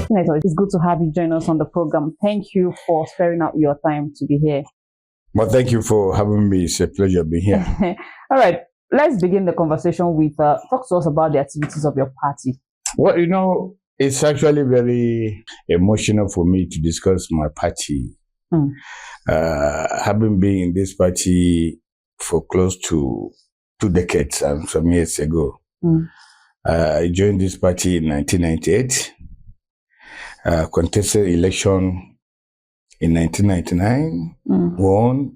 It's good to have you join us on the program. Thank you for sparing out your time to be here. Well, thank you for having me. It's a pleasure being here. All right, let's begin the conversation with talk to us about the activities of your party. Well, it's actually very emotional for me to discuss my party. Having been in this party for close to 2 decades and some years ago. I joined this party in 1998, contested election in 1999, won,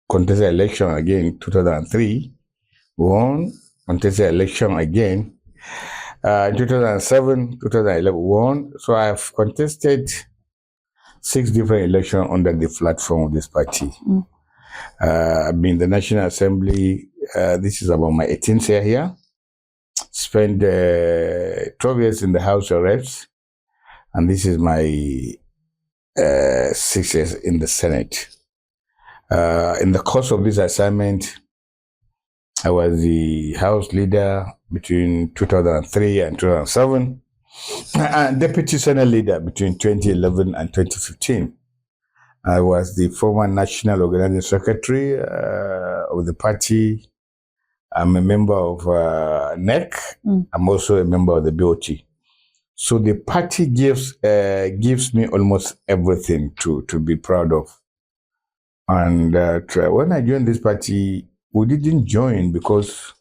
contested election again in 2003, won, contested election again. 2007, 2011, won. So I've contested 6 different elections under the platform of this party. I've been in the National Assembly. This is about my 18th year here. Spent 12 years in the House of Reps, and this is my 6 years in the Senate. In the course of this assignment, I was the House leader between 2003 and 2007, and Deputy Senate leader between 2011 and 2015. I was the former National Organizing Secretary of the party. I'm a member of NEC. I'm also a member of the BOT. So the party gives me almost everything to be proud of. And when I joined this party, we didn't join because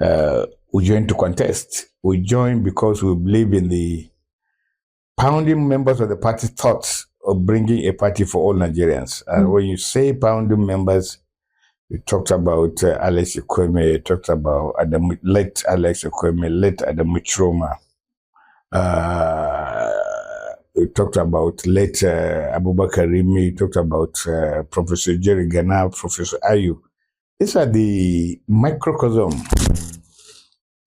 we joined to contest. We joined because we believe in the founding members of the party thoughts of bringing a party for all Nigerians. And when you say founding members, you talked about Alex Ekweme, you talked about late Alex Ekweme, late Adam Chiroma. You talked about late Abubakar Rimi, you talked about Professor Jerry Gana, Professor Ayu. These are the microcosm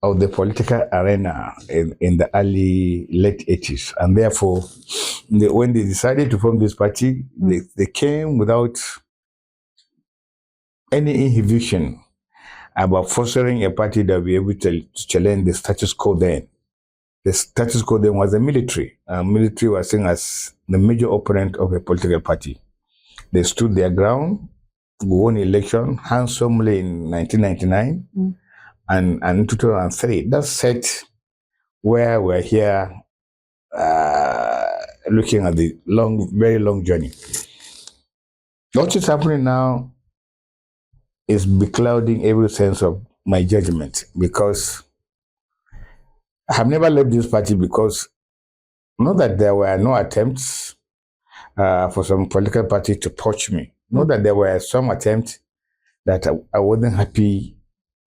of the political arena in the late 80s. And therefore, when they decided to form this party, they came without any inhibition about fostering a party that will be able to challenge the status quo then. The status quo then was the military. Military was seen as the major opponent of a political party. They stood their ground, won election handsomely in 1999 and in 2003. That set where we're here looking at the very long journey. What is happening now is beclouding every sense of my judgment, because I have never left this party because not that there were no attempts for some political party to poach me. Not that there were some attempts that I wasn't happy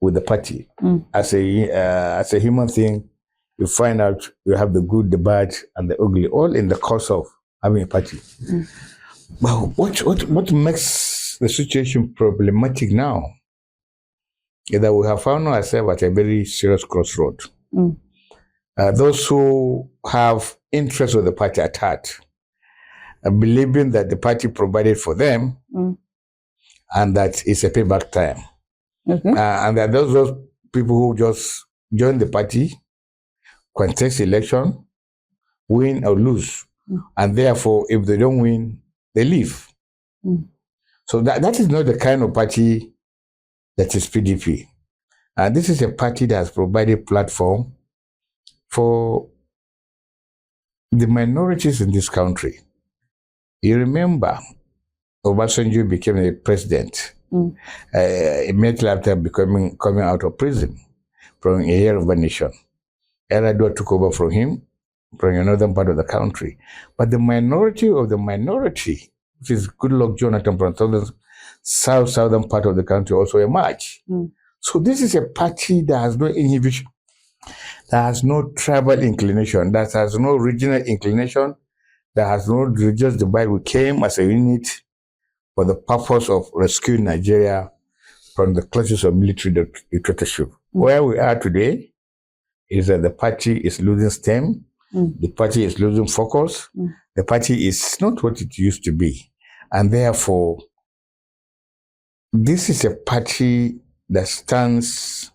with the party. As a human thing, you find out you have the good, the bad, and the ugly, all in the course of having a party. But what makes the situation problematic now is that we have found ourselves at a very serious crossroad. Those who have interest of the party at heart, believing that the party provided for them and that it's a payback time. And that those people who just join the party, contest election, win or lose. And therefore, if they don't win, they leave. So that is not the kind of party that is PDP. This is a party that has provided platform for the minorities in this country. You remember, Obasanjo became a president immediately after coming out of prison from a year of a nation. Eradua took over from him from another part of the country. But the minority of the minority, which is Goodluck Jonathan from the southern part of the country, also emerged. So this is a party that has no inhibition, that has no tribal inclination, that has no regional inclination, that has no religious divide. We came as a unit for the purpose of rescuing Nigeria from the clutches of military dictatorship. Where we are today is that the party is losing steam, the party is losing focus, the party is not what it used to be. And therefore, this is a party that stands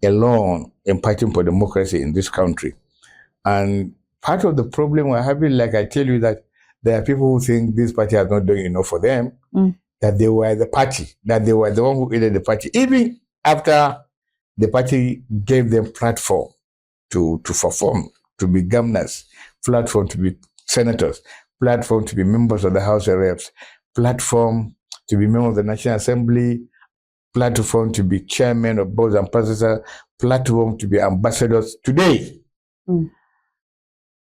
alone in fighting for democracy in this country. And part of the problem we're having, like I tell you, that there are people who think this party has not done enough for them, that they were the party, that they were the one who aided the party, even after the party gave them platform to perform, to be governors, platform to be senators, platform to be members of the House of Reps, platform to be member of the National Assembly, platform to be chairman of boards and presidents, platform to be ambassadors. Today,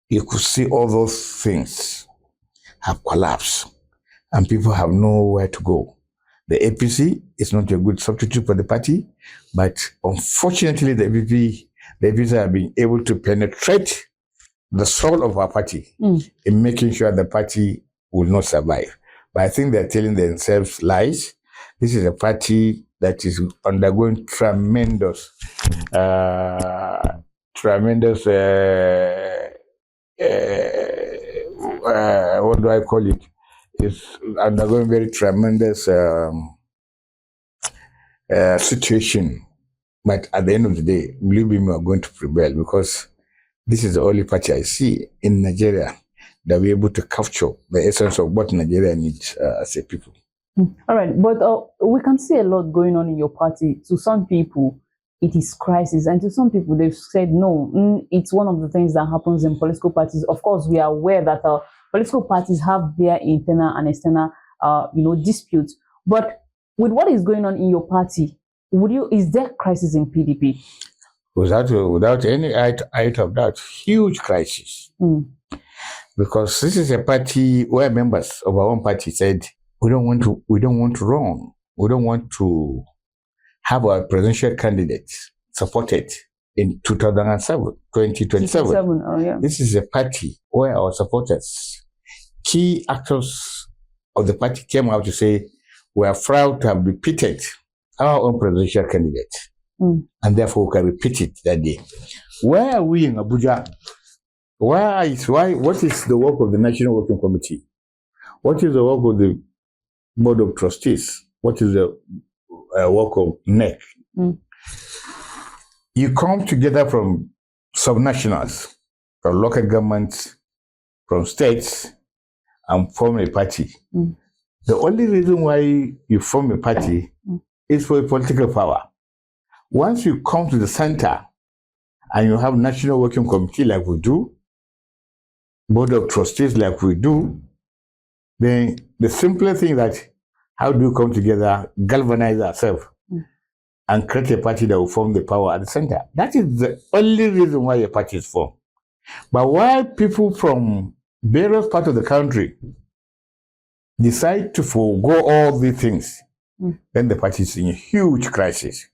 you could see all those things have collapsed and people have nowhere to go. The APC is not a good substitute for the party, but unfortunately the APC have been able to penetrate the soul of our party in making sure the party will not survive. But I think they're telling themselves lies. This is a party that is undergoing tremendous, what do I call it? It's undergoing very tremendous situation. But at the end of the day, believe me, we are going to prevail, because this is the only party I see in Nigeria that we're able to capture the essence of what Nigeria needs as a people. All right, but we can see a lot going on in your party. To some people, it is crisis, and to some people, they've said no. It's one of the things that happens in political parties. Of course, we are aware that political parties have their internal and external, disputes. But with what is going on in your party, is there crisis in PDP? Without any height of doubt, huge crisis. Because this is a party where members of our own party said, we don't want to run. We don't want to have our presidential candidates supported in 2027. Oh, yeah. This is a party where our supporters, key actors of the party, came out to say, we are proud to have repeated our own presidential candidate. And therefore we can repeat it that day. Where are we in Abuja? What is the work of the National Working Committee? What is the work of the Board of Trustees? What is the work of NEC? You come together from subnationals, from local governments, from states, and form a party. The only reason why you form a party is for a political power. Once you come to the center and you have National Working Committee like we do, Board of Trustees like we do, then the simple thing that how do you come together, galvanize ourselves, and create a party that will form the power at the center? That is the only reason why a party is formed. But why people from various parts of the country decide to forego all these things, then the party is in a huge crisis.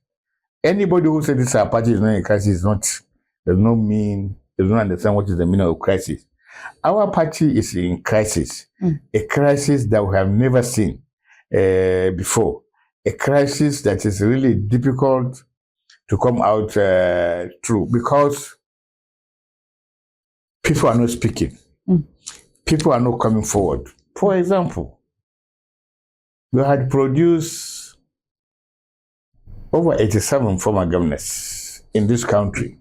Anybody who says this party is not in a crisis does not understand what is the meaning of crisis. Our party is in crisis, a crisis that we have never seen before, a crisis that is really difficult to come out through, because people are not speaking. People are not coming forward. For example, we had produced over 87 former governors in this country.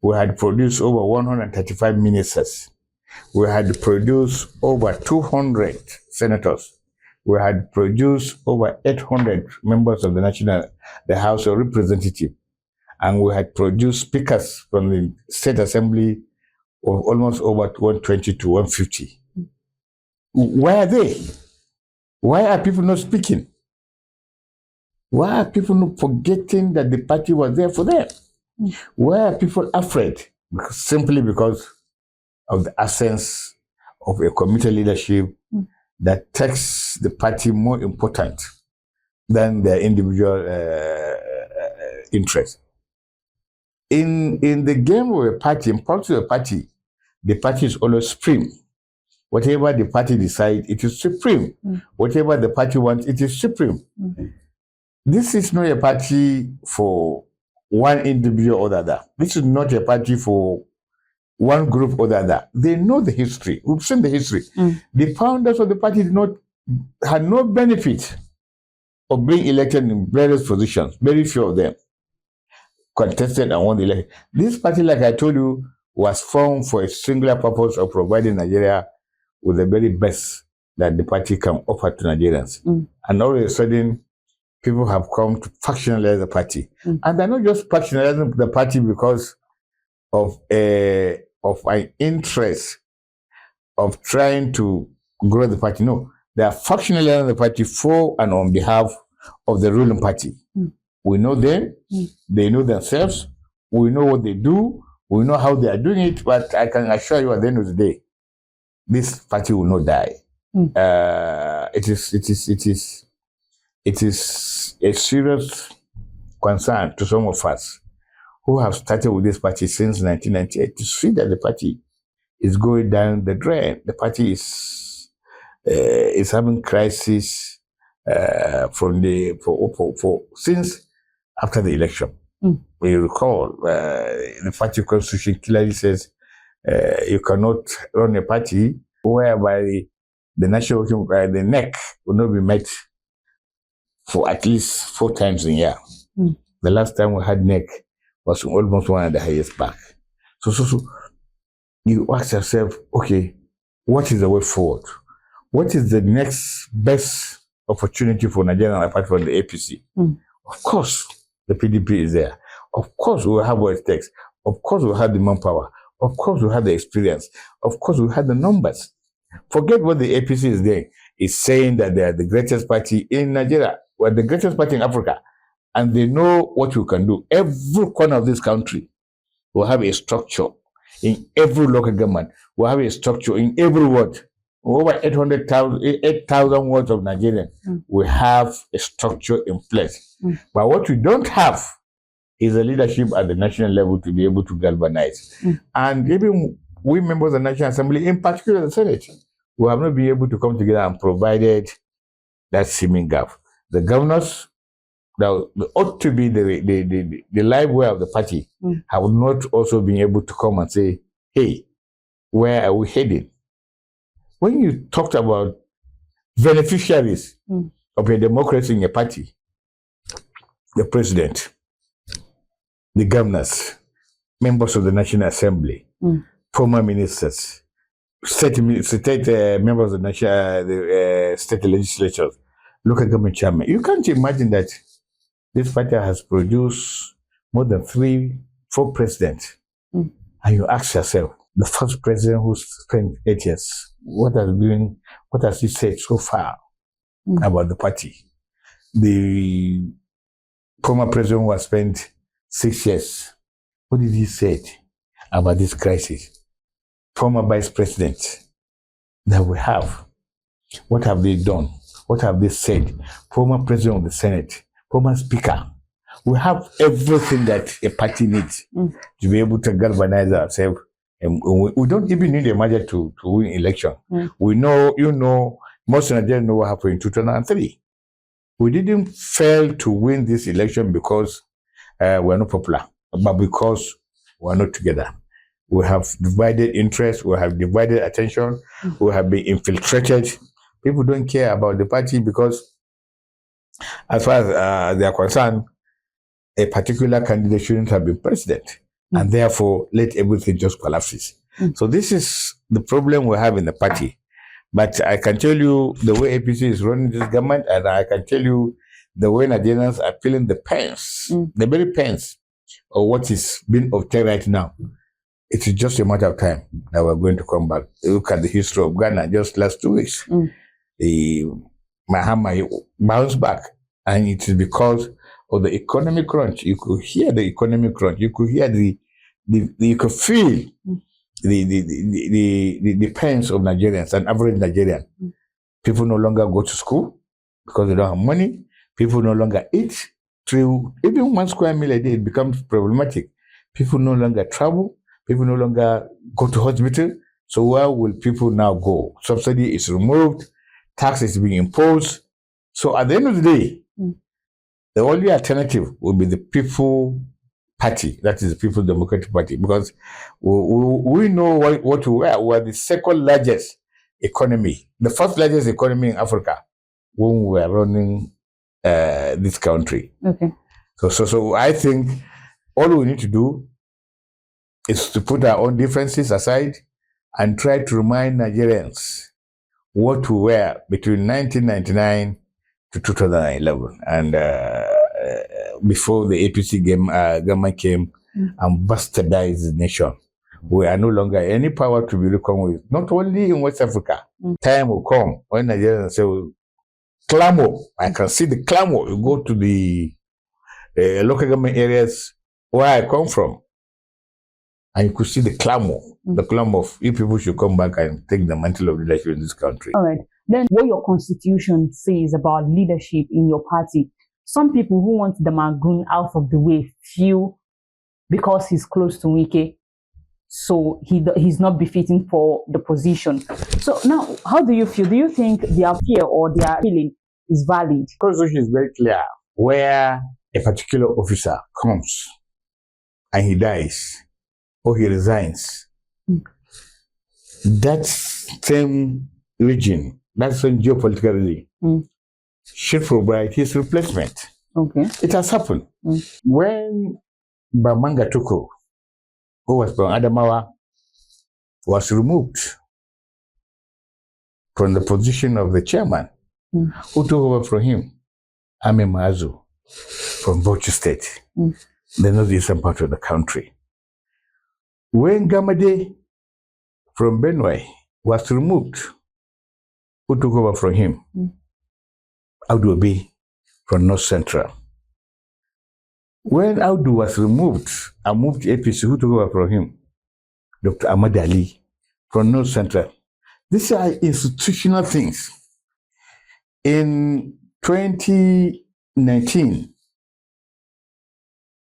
We had produced over 135 ministers. We had produced over 200 senators. We had produced over 800 members of the House of Representatives. And we had produced speakers from the State Assembly of almost over 120 to 150. Where are they? Why are people not speaking? Why are people not forgetting that the party was there for them? Why are people afraid? Simply because of the absence of a committed leadership that takes the party more important than their individual interests. In the game of a party, in politics of a party, the party is always supreme. Whatever the party decides, it is supreme. Whatever the party wants, it is supreme. This is not a party for one individual or the other. This is not a party for one group or the other. They know the history. We've seen the history. The founders of the party had no benefit of being elected in various positions. Very few of them contested and won the election. This party, like I told you, was formed for a singular purpose of providing Nigeria with the very best that the party can offer to Nigerians. And all of a sudden, people have come to factionalize the party. And they're not just factionalizing the party because of an interest of trying to grow the party. No, they are factionalizing the party for and on behalf of the ruling party. We know them, they know themselves, we know what they do, we know how they are doing it, but I can assure you at the end of the day, this party will not die. It is a serious concern to some of us who have started with this party since 1998 to see that the party is going down the drain. The party is having crisis since after the election. We recall the party constitution clearly says you cannot run a party whereby the national working the NEC will not be met for at least 4 times a year. The last time we had NEC was almost one of the highest back. So you ask yourself, okay, what is the way forward? What is the next best opportunity for Nigeria apart from the APC? Of course, the PDP is there. Of course, we will have what it takes. Of course, we will have the manpower. Of course, we have the experience. Of course, we have the numbers. Forget what the APC is doing. It's saying that they are the greatest party in Nigeria. We're the greatest party in Africa. And they know what we can do. Every corner of this country will have a structure. In every local government, we'll have a structure in every ward. Over 8,000 wards of Nigeria, we have a structure in place. But what we don't have is a leadership at the national level to be able to galvanize. And even we members of the National Assembly, in particular the Senate, we have not been able to come together and provided that seeming gap. The governors that ought to be the live wire of the party have not also been able to come and say, hey, where are we heading? When you talked about beneficiaries of a democracy in a party, the president, the governors, members of the National Assembly, former ministers, state members of the state legislatures, local government chairman, you can't imagine that this party has produced more than 3-4 presidents. And you ask yourself, the first president who spent 8 years, what has he said so far about the party? The former president who has spent 6 years, what did he say about this crisis? Former vice president that we have, what have they done? What have they said? Former president of the Senate, former speaker. We have everything that a party needs to be able to galvanize ourselves. And we don't even need a major to win election. We know, most Nigerians know what happened in 2003. We didn't fail to win this election because we're not popular, but because we're not together. We have divided interests, we have divided attention, we have been infiltrated. People don't care about the party because, as far as they are concerned, a particular candidate shouldn't have been president, and therefore let everything just collapse. So this is the problem we have in the party. But I can tell you the way APC is running this government, and I can tell you the way Nigerians are feeling the pains, the very pains of what is being obtained right now. It is just a matter of time that we're going to come back. Look at the history of Ghana just last 2 weeks. The Mahama bounced back, and it is because of the economic crunch. You could hear the economic crunch. You could hear you could feel the pains of Nigerians, an average Nigerian. People no longer go to school because they don't have money. People no longer eat. Through even 1 square meal a day, it becomes problematic. People no longer travel. People no longer go to hospital. So where will people now go? Subsidy is removed. Tax is being imposed. So at the end of the day, the only alternative will be the People Party, that is the People's Democratic Party, because we know what we are. We are the second largest economy, the first largest economy in Africa when we are running this country. Okay. So I think all we need to do is to put our own differences aside and try to remind Nigerians what we were between 1999 to 2011, and before the APC government came and bastardized the nation. We are no longer any power to be reckoned with, not only in West Africa. Time will come when Nigerians say, clamor, I can see the clamor. You go to the local government areas where I come from, and you could see the clamor of you people should come back and take the mantle of leadership in this country. All right. Then what your constitution says about leadership in your party, some people who want the Magun out of the way feel because he's close to Wike, so he's not befitting for the position. So now, how do you feel? Do you think their fear or their feeling is valid? The constitution is very clear. Where a particular officer comes and he dies or he resigns, that same region, that same geopolitical region, should provide his replacement. Okay. It has happened. When Bamanga Tuko, who was from Adamawa, was removed from the position of the chairman, who took over from him, Ame Mazu, from Bauchi State, the northeastern part of the country. When Gamade from Benue was removed, who took over from him? Audu Obi from North Central. When Audu was removed and moved to APC, who took over from him? Dr. Ahmad Ali from North Central. These are institutional things. In 2019,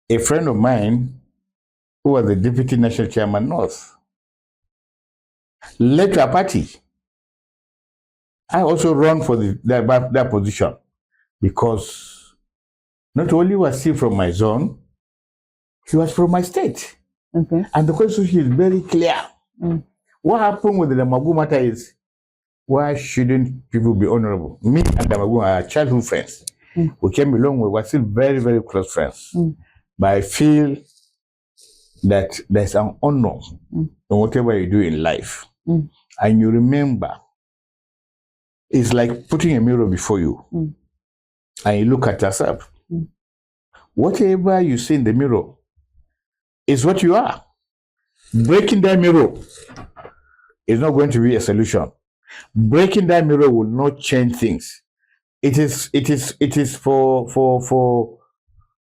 a friend of mine, who was the deputy national chairman North, led to a party. I also run for that position because not only was he from my zone, he was from my state. Okay. And the constitution is very clear. What happened with the Damagu matter is, why shouldn't people be honorable? Me and Damagu are childhood friends. We came along, we were still very, very close friends. But I feel that there's an honor in whatever you do in life. And you remember, it's like putting a mirror before you and you look at yourself. Whatever you see in the mirror is what you are. Breaking that mirror is not going to be a solution. Breaking that mirror will not change things. It is for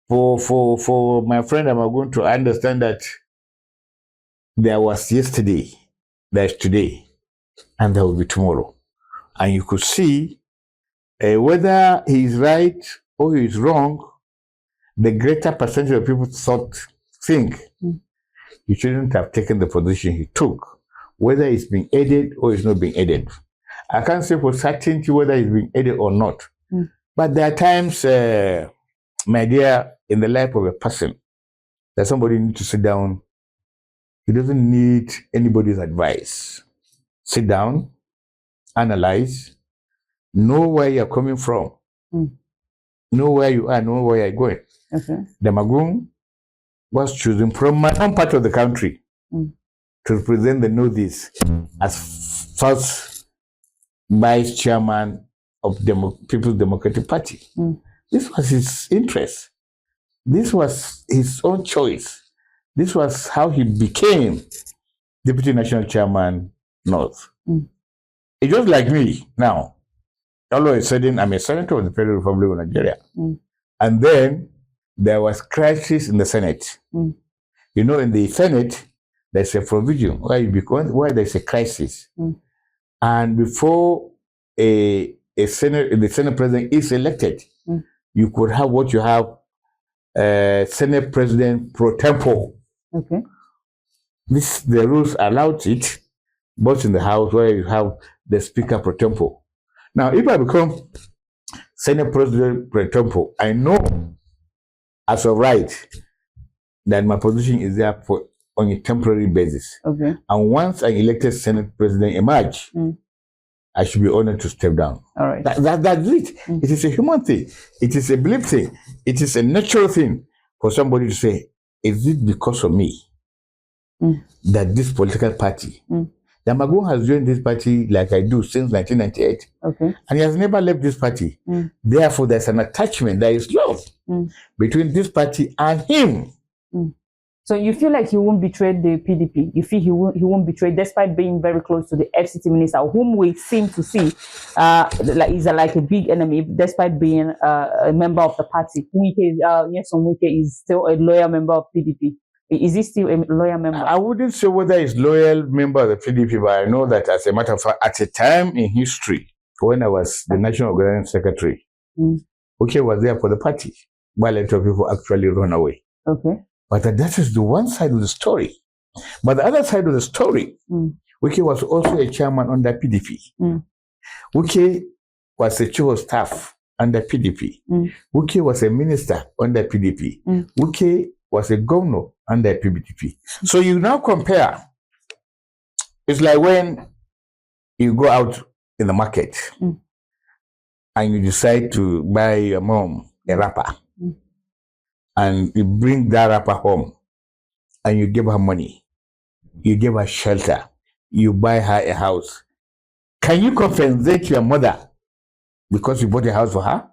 my friend, I'm going to understand that there was yesterday, there's today, and there will be tomorrow. And you could see whether he is right or he is wrong, the greater percentage of people think he shouldn't have taken the position he took, whether it's being aided or it's not being aided. I can't say for certainty whether it's being aided or not. But there are times, my dear, in the life of a person, that somebody needs to sit down. He doesn't need anybody's advice. Sit down, analyze, know where you're coming from, know where you are, know where you're going. Okay. The Magun was chosen from my own part of the country to represent the Northeast as first vice chairman of People's Democratic Party. This was his interest. This was his own choice. This was how he became Deputy National Chairman North. It's just like me now. All of a sudden, I'm a senator of the Federal Republic of Nigeria. And then there was crisis in the Senate. You know, in the Senate, there's a provision where there's a crisis. And before the Senate president is elected, you could have what you have, Senate President pro tempore. Okay. The rules allowed it, both in the House where you have the Speaker pro tempore. Now, if I become Senate President pro tempore, I know as of right that my position is there on a temporary basis. Okay. And once an elected Senate President emerge, I should be honored to step down. All right. That's it. It is a human thing. It is a belief thing. It is a natural thing for somebody to say, is it because of me that this political party, that Magun has joined this party like I do since 1998. Okay. And he has never left this party. Therefore, there's an attachment, there is love between this party and him. So you feel like he won't betray the PDP? You feel he won't betray, despite being very close to the FCT minister, whom we seem to see like is like a big enemy, despite being a member of the party. Nyesom Wike is still a loyal member of PDP. Is he still a loyal member? I wouldn't say whether he's loyal member of the PDP, but I know that as a matter of fact, at a time in history, when I was the National Organizing Secretary, Wike was there for the party, while a lot of people actually run away. Okay. But that is the one side of the story. But the other side of the story, Wike was also a chairman under PDP. Wike was a chief of staff under PDP. Wike was a minister under PDP. Wike was a governor under PDP. So you now compare. It's like when you go out in the market and you decide to buy your mom a wrapper. And you bring that wrapper home and you give her money, you give her shelter, you buy her a house. Can you compensate your mother because you bought a house for her?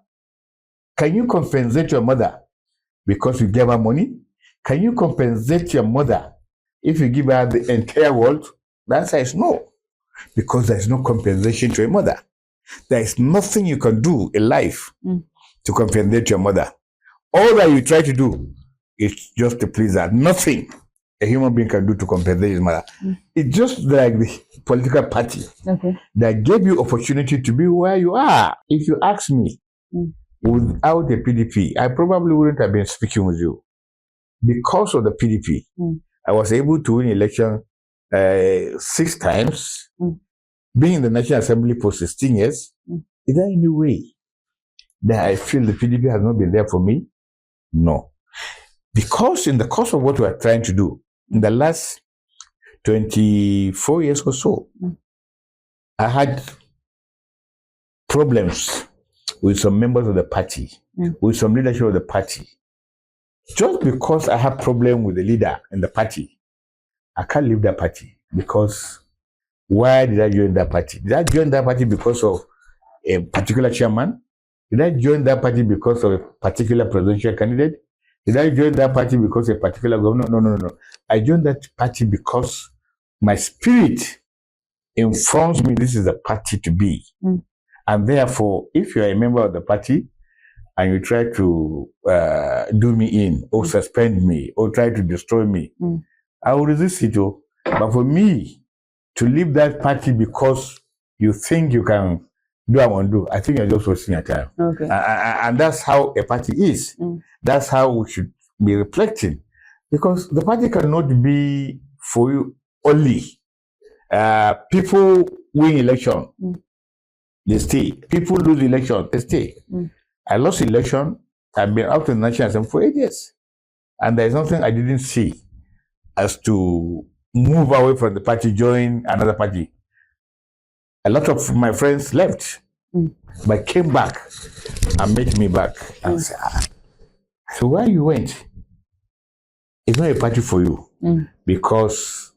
Can you compensate your mother because you gave her money? Can you compensate your mother if you give her the entire world? The answer is no, because there is no compensation to a mother. There is nothing you can do in life to compensate your mother. All that you try to do is just to please her. Nothing a human being can do to compensate his mother. It's just like the political party that gave you opportunity to be where you are. If you ask me, without the PDP, I probably wouldn't have been speaking with you. Because of the PDP, I was able to win election 6 times, being in the National Assembly for 16 years. Is there any way that I feel the PDP has not been there for me? No. Because in the course of what we are trying to do, in the last 24 years or so, I had problems with some members of the party, with some leadership of the party. Just because I have problem with the leader in the party, I can't leave that party. Because why did I join that party? Did I join that party because of a particular chairman? Did I join that party because of a particular presidential candidate? Did I join that party because of a particular governor? No. I joined that party because my spirit informs me this is the party to be. And therefore, if you are a member of the party and you try to do me in or suspend me or try to destroy me, I will resist it. But for me to leave that party because you think you can do and undo, I think you're just wasting your time. Okay. And that's how a party is. That's how we should be reflecting. Because the party cannot be for you only. People win election, they stay. People lose election, they stay. I lost election. I've been out in the National Assembly for 8 years. And there's nothing I didn't see as to move away from the party, join another party. A lot of my friends left, but came back and met me back and said, so where you went, it's not a party for you because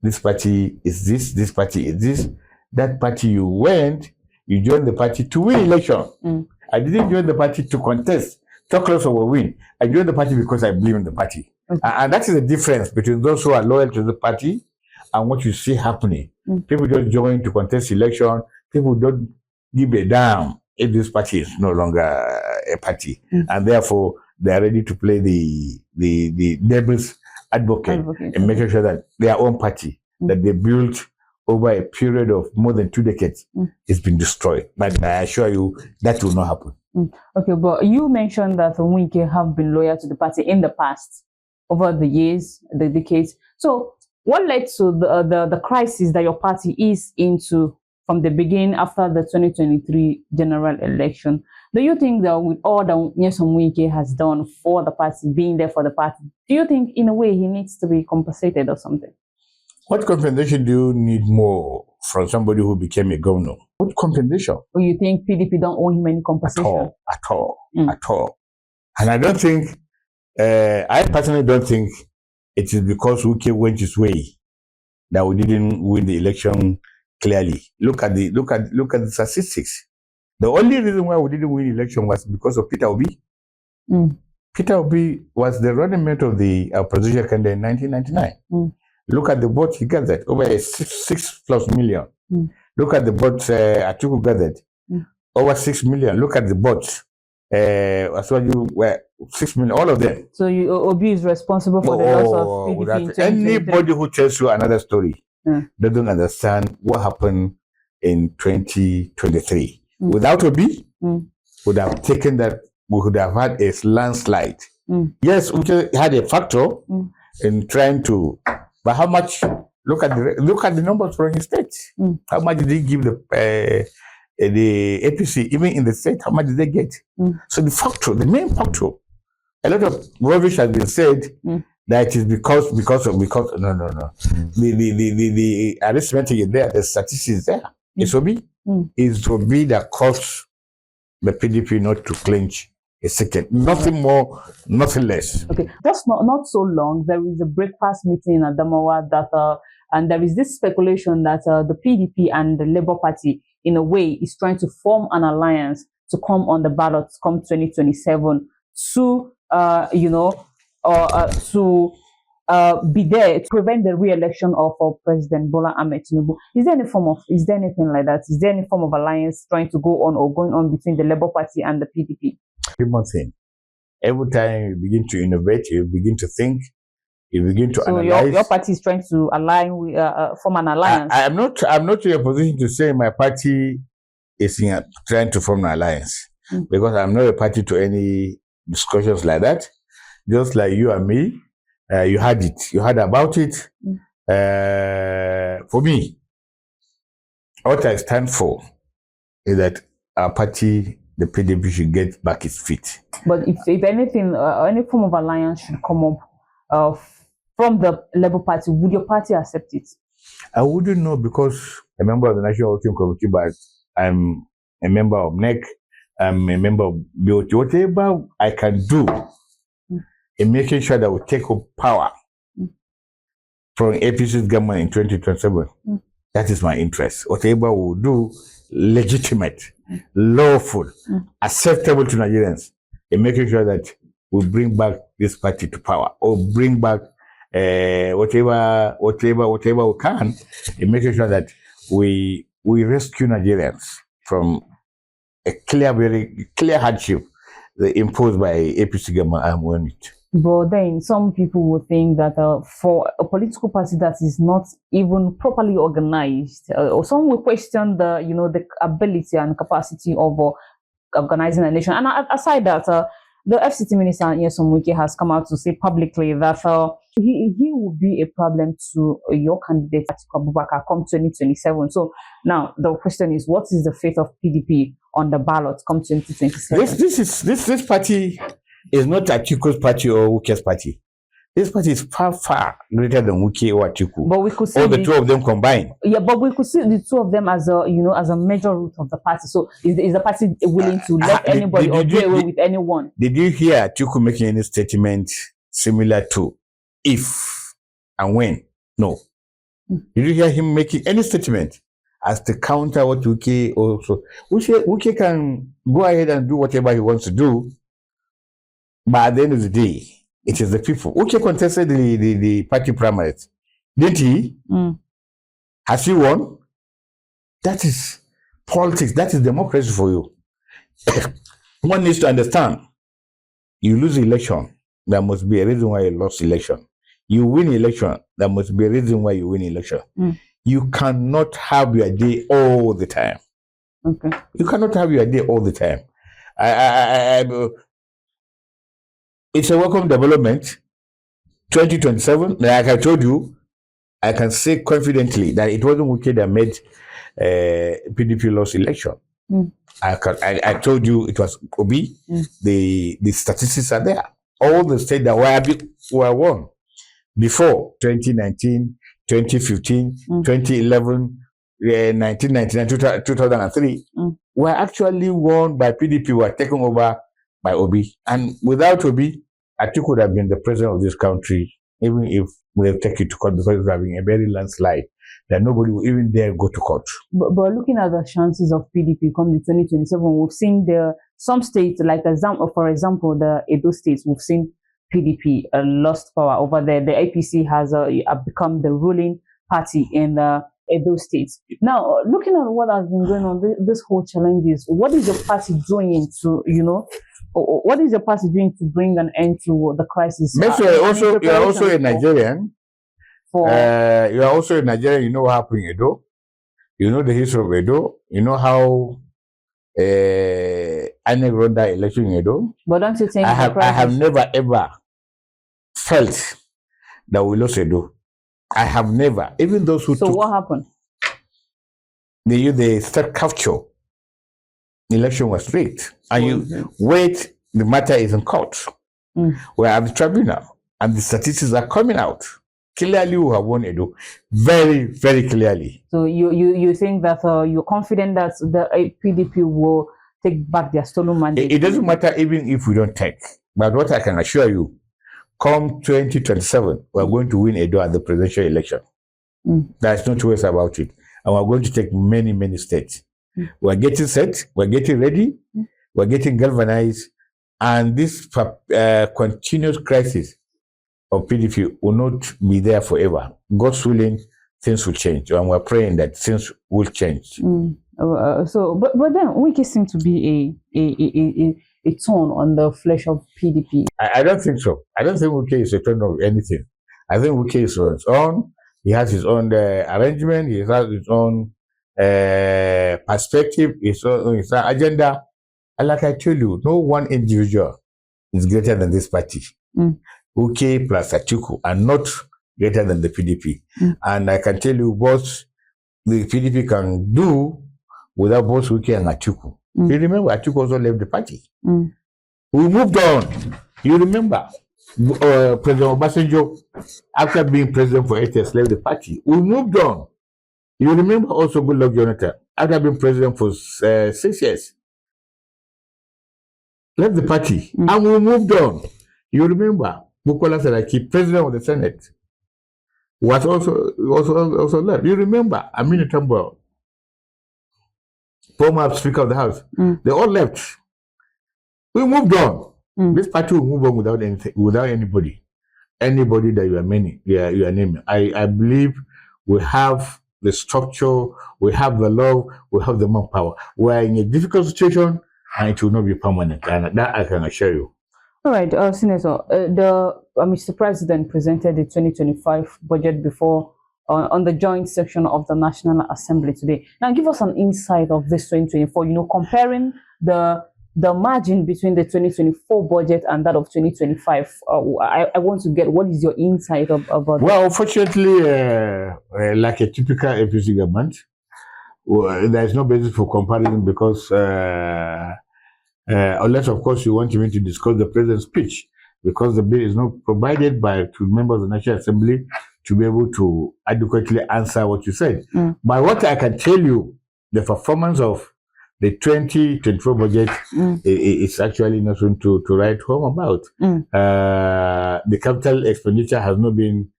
this party is this party is this. That party you went, you joined the party to win election. I didn't join the party to contest, talk less of a win. I joined the party because I believe in the party. And that is the difference between those who are loyal to the party and what you see happening. People just join to contest election. People don't give a damn if this party is no longer a party. And therefore, they are ready to play the devil's advocate and making sure that their own party that they built over a period of more than 2 decades has been destroyed. But I assure you that will not happen. Okay, but you mentioned that Wike have been loyal to the party in the past, over the years, the decades. So what led to the crisis that your party is into from the beginning after the 2023 general election? Do you think that with all that Nyesom Wike has done for the party, being there for the party, do you think in a way he needs to be compensated or something? What compensation do you need more from somebody who became a governor? What compensation? Or you think PDP don't owe him any compensation? At all. And I don't think, I personally don't think it is because Wike went his way that we didn't win the election clearly. Look at the statistics. The only reason why we didn't win the election was because of Peter Obi. Peter Obi was the running mate of the presidential candidate in 1999. Look at the votes he gathered, over 6 plus million. Look at the votes Atiku gathered, over 6 million. Look at the votes. That's what you were 6 million, all of them. So Obi is responsible for the loss of PDP in 2023. Anybody who tells you another story doesn't understand what happened in 2023. Without Obi, would have taken that. We would have had a landslide. Yes, we had a factor in trying to, but how much? Look at the numbers from his state. How much did he give the APC, even in the state? How much did they get? So the main factor, a lot of rubbish has been said that it is because no. The arithmetic is there, the statistics is there. It's Obi. It's Obi that caused the PDP not to clinch a second. Nothing more, nothing less. Okay, just not so long, there is a breakfast meeting in Adamawa that, and there is this speculation that the PDP and the Labour Party, in a way, is trying to form an alliance to come on the ballot come 2027 to, be there to prevent the re-election of President Bola Ahmed Tinubu. Is there anything like that? Is there any form of alliance trying to go on or going on between the Labour Party and the PDP? Human thing. Every time you begin to innovate, you begin to think, you begin to analyze. So your party is trying to align with, form an alliance. I'm not in a position to say my party is trying to form an alliance because I'm not a party to any discussions like that. Just like you and me, you heard about it. For me, what I stand for is that our party, the PDP, should get back its feet. But if anything, any form of alliance should come up from the Labour Party, would your party accept it? I wouldn't know because I'm a member of the National Working Committee, but I'm a member of NEC, I'm a member of BOT. Whatever I can do in making sure that we take up power from APC's government in 2027, that is my interest. Whatever we will do, legitimate, lawful, acceptable to Nigerians, in making sure that we bring back this party to power, or bring back whatever we can, in making sure that we rescue Nigerians from a very clear hardship imposed by APC government and won it. But then some people will think that for a political party that is not even properly organized, or some will question the ability and capacity of organizing a nation. And aside that, the FCT minister Nyesom Wike has come out to say publicly that he will be a problem to your candidate Atiku Abubakar come 2027. So now the question is, what is the fate of PDP on the ballot come 2027? This party is not Atiku's party or Wike's party. This party is far greater than Wike or Atiku. But we could see all the two of them combined. Yeah, but we could see the two of them as a major root of the party. So is the party willing to let anybody or do away with anyone? Did you hear Atiku making any statement similar to if and when? No. Did you hear him making any statement as to counter what Wike also? Wike can go ahead and do whatever he wants to do. But at the end of the day, it is the people. Wike contested the party primaries, didn't he? Has he won? That is politics. That is democracy for you. One needs to understand. You lose election, there must be a reason why you lost election. You win election, there must be a reason why you win election. You cannot have your day all the time. Okay. You cannot have your day all the time. It's a welcome development. 2027, like I told you, I can say confidently that it wasn't Wike that made PDP lost election. I told you it was Obi. The statistics are there. All the states that were won before 2019, 2015, 2011, 1999, 2003 were actually won by PDP, were taken over by Obi. And without Obi, Atiku would have been the president of this country even if they take it to court, because it's having a very landslide that nobody will even dare go to court. But looking at the chances of PDP come in 2027, we've seen some states, like for example, the Edo states, we've seen PDP lost power over there. The APC has become the ruling party in the Edo states. Now, looking at what has been going on, this whole challenges, what is your party doing to, what is your party doing to bring an end to the crisis? You are also a Nigerian. You are also a Nigerian. You know what happened in Edo. You know the history of Edo. You know how INEC won that election in Edo. But don't you think I have never ever felt that we lost Edo. I have never. Even those who So what happened? They used the state capture. The election was rigged. And the matter is in court. We're at the tribunal. And the statistics are coming out. Clearly, we have won Edo. Very, very clearly. So you think that you're confident that the PDP will take back their stolen mandate? It doesn't matter even if we don't take. But what I can assure you, come 2027, we're going to win Edo at the presidential election. There's no choice about it. And we're going to take many, many states. We're getting set, we're getting ready, we're getting galvanized, and this continuous crisis of PDP will not be there forever. God's willing, things will change, and we're praying that things will change. But then Wiki seems to be a thorn on the flesh of PDP. I don't think so. I don't think Wiki is a thorn of anything. I think Wiki is on his own. He has his own arrangement. He has his own perspective, his own agenda. And like I tell you, no one individual is greater than this party. UK plus Atiku are not greater than the PDP. And I can tell you both the PDP can do without both UK and Atiku. You remember Atiku also left the party. We moved on. You remember President Obasanjo, after being president for 8 years, left the party. We moved on. You remember also Goodluck Jonathan, after being president for 6 years, left the party, and we moved on. You remember Bukola Saraki, president of the Senate, was also left. You remember Aminu Tambo, former Speaker of the House, they all left. We moved on. This party will move on without anything, without anybody that you are naming. I believe we have the structure, we have the love, we have the manpower. We are in a difficult situation, and it will not be permanent, and that I can assure you. All right, Senator, Mr. President presented the 2025 budget before on the joint section of the National Assembly today. Now, give us an insight of this 2024. Comparing the margin between the 2024 budget and that of 2025. I want to get what is your insight about. Well, unfortunately, like a typical APC government, there is no basis for comparison because. Unless, of course, you want me to discuss the president's speech, because the bill is not provided to members of the National Assembly to be able to adequately answer what you said. But what I can tell you, the performance of the 2024 budget is actually nothing to write home about. The capital expenditure has not been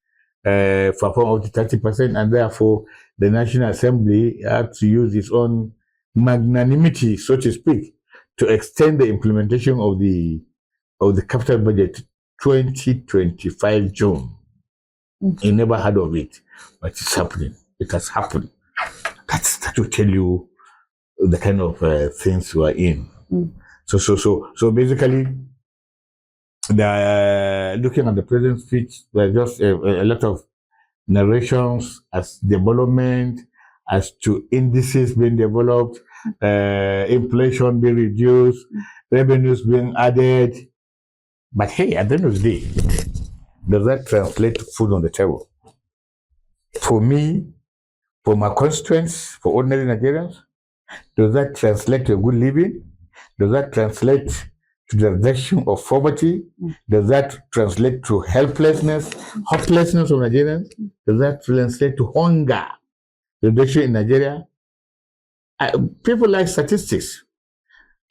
performed up to 30%, and therefore the National Assembly had to use its own magnanimity, so to speak, to extend the implementation of the capital budget 2025 June. You never heard of it, but it's happening. It has happened. That's to tell you the kind of things we are in. So basically, looking at the president's speech, there's just a lot of narrations as development, as to indices being developed, inflation being reduced, revenues being added. But hey, at the end of the day, does that translate to food on the table? For me, for my constituents, for ordinary Nigerians, does that translate to a good living? Does that translate to the reduction of poverty? Does that translate to hopelessness of Nigerians? Does that translate to hunger reduction in Nigeria? People like statistics,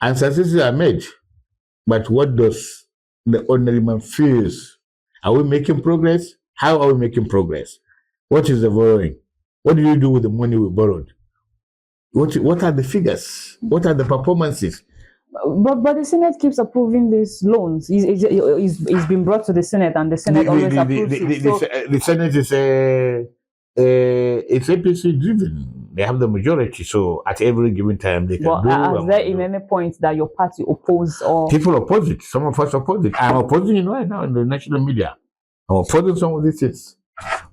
and statistics are made, but what does the ordinary man feels Are we making progress? How are we making progress? What is the borrowing? What do you do with the money we borrowed? What are the figures? What are the performances? But the Senate keeps approving these loans. It's been brought to the Senate, and the Senate always approves it. The Senate is it's APC driven. They have the majority, so at every given time they can do. Has there in any point that your party oppose or people oppose it? Some of us oppose it. I'm opposing it right now in the national media. I'm opposing some of these things.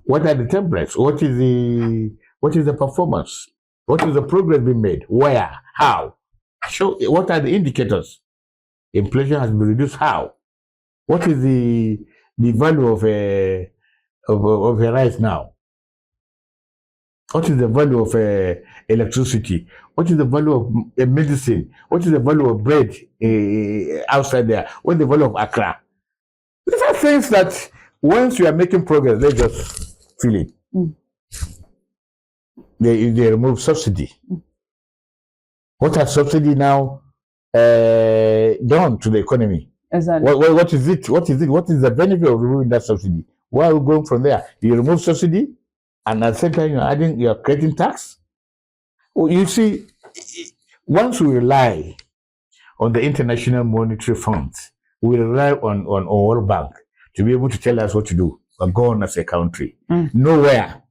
What are the templates? What is the performance? What is the progress being made? Where? How? Show what are the indicators? Inflation has been reduced. How? What is the value of a rice now? What is the value of electricity? What is the value of medicine? What is the value of bread outside there? What is the value of Accra? These are things that once you are making progress, they just feel it. They remove subsidy. What has subsidy now done to the economy? Exactly. What is it? What is it? What is the benefit of removing that subsidy? Where are we going from there? You remove subsidy, and at the same time you're creating tax. Well, you see, once we rely on the International Monetary Fund, we rely on World Bank to be able to tell us what to do or go on as a country. Nowhere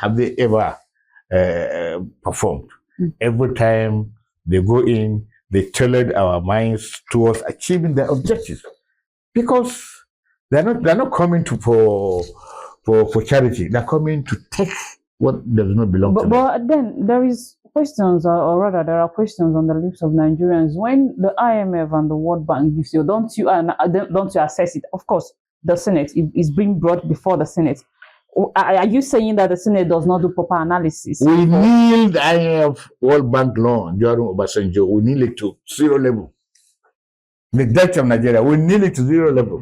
have they ever performed. Every time they go in, they tailor our minds towards achieving their objectives, because they're not coming for charity. They're coming to take what does not belong to them. But then there is questions, or rather, there are questions on the lips of Nigerians when the IMF and the World Bank gives you. Don't you assess it? Of course, the Senate is being brought before the Senate. Are you saying that the Senate does not do proper analysis? We need the IMF World Bank loan during Obasanjo. We need it to zero level. The debt of Nigeria, we need it to zero level,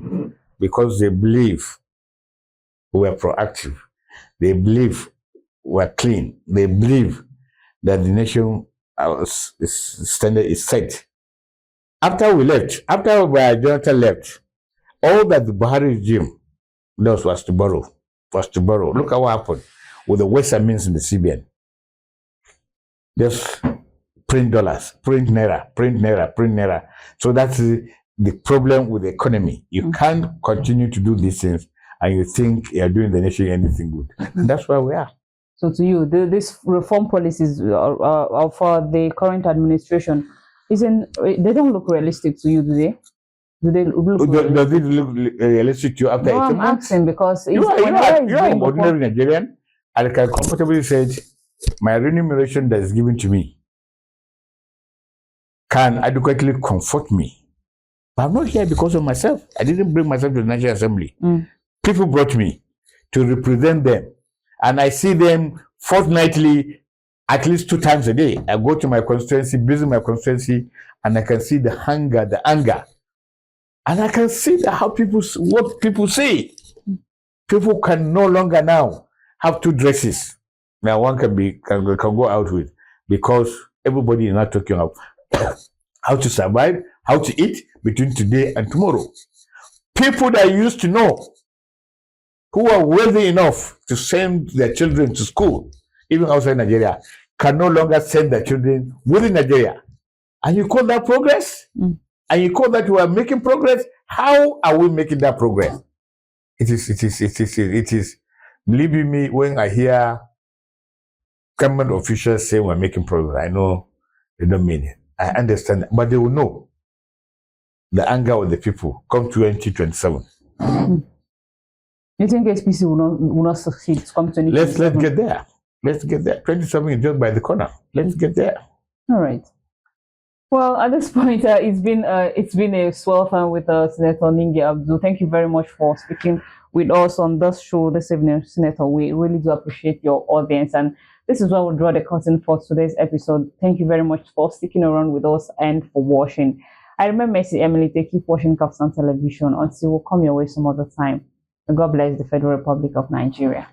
because they believe we are proactive. They believe we are clean. They believe that the nation standard is set. After Jonathan left, all that the Buhari regime does was to borrow. Look at what happened with the ways and means in the CBN. Just print dollars, print naira. So that's the problem with the economy. You can't continue to do these things and you think you're doing the nation anything good. And that's where we are. So to you, these reform policies for the current administration, they don't look realistic to you, do they? Does it look realistic to you after 18 I'm months? asking because you are an ordinary Nigerian, and I can comfortably say my remuneration that is given to me can adequately comfort me. But I'm not here because of myself. I didn't bring myself to the National Assembly. People brought me to represent them, and I see them fortnightly, at least 2 times a day. I go to my constituency, visit my constituency, and I can see the hunger, the anger. And I can see what people say. People can no longer now have 2 dresses that one can go out with, because everybody is not talking about how to survive, how to eat between today and tomorrow. People that used to know, who are wealthy enough to send their children to school, even outside Nigeria, can no longer send their children within Nigeria. And you call that progress? And you call that we are making progress? How are we making that progress? It is. Believe me, when I hear government officials say we're making progress, I know they don't mean it. I understand, but they will know the anger of the people come 2027. You think SPC will not succeed to come 2027? Let's get there. Let's get there. 27 is just by the corner. Let's get there. All right. Well, at this point, it's been a swell time with Senator Ningi Abdul. Thank you very much for speaking with us on this show this evening, Senator. We really do appreciate your audience, and this is where we'll draw the curtain for today's episode. Thank you very much for sticking around with us and for watching. I remember Mercy Emily to keep watching Capstan Television until we'll come your way some other time. And God bless the Federal Republic of Nigeria.